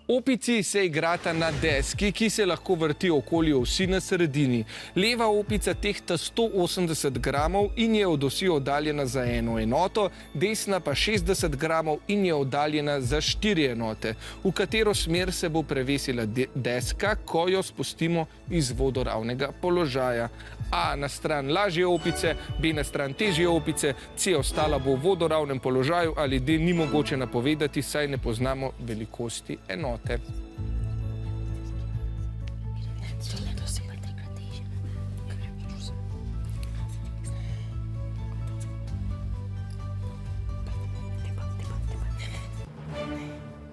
Opici se igrata na deski, ki se lahko vrti okoli osi na sredini. Leva opica tehta 180 gramov in je od osi oddaljena za 1 enoto, desna pa 60 gramov in je oddaljena za 4 enote. V katero smer se bo prevesila deska, ko jo spustimo iz vodoravnega položaja. A na stran lažje opice, B na stran težje opice, C ostala bo v vodoravnem položaju ali D ni mogoče napovedati, saj ne poznamo velikosti enote.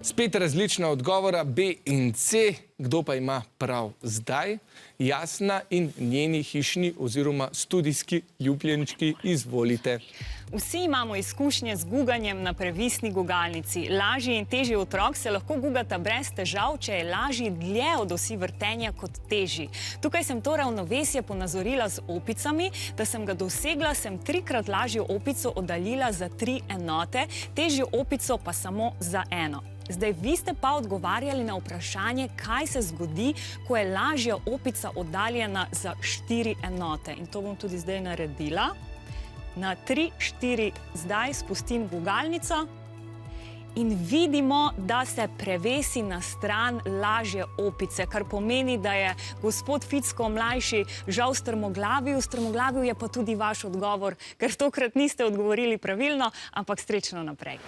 Spet različna odgovora B in C. Kdo pa ima prav zdaj? Jasna in njeni hišni oziroma studijski ljubljenčki, izvolite. Vsi imamo izkušnje z guganjem na previsni gugalnici. Lažji in težji otrok se lahko gugata brez težav, če je lažji dlje od osi vrtenja kot težji. Tukaj sem to ravnovesje ponazorila z opicami. Da sem ga dosegla, sem 3-krat lažjo opico oddaljila za 3 enote, težjo opico pa samo za 1. Zdaj, vi ste pa odgovarjali na vprašanje, kaj se zgodi, ko je lažja opica oddaljena za 4 enote. In to bom tudi zdaj naredila. Na 3, 4 zdaj spustim gugalnico in vidimo, da se prevesi na stran lažje opice, kar pomeni, da je gospod Ficko mlajši žal strmoglavil. Strmoglavil je pa tudi vaš odgovor, ker tokrat niste odgovorili pravilno, ampak srečno naprej.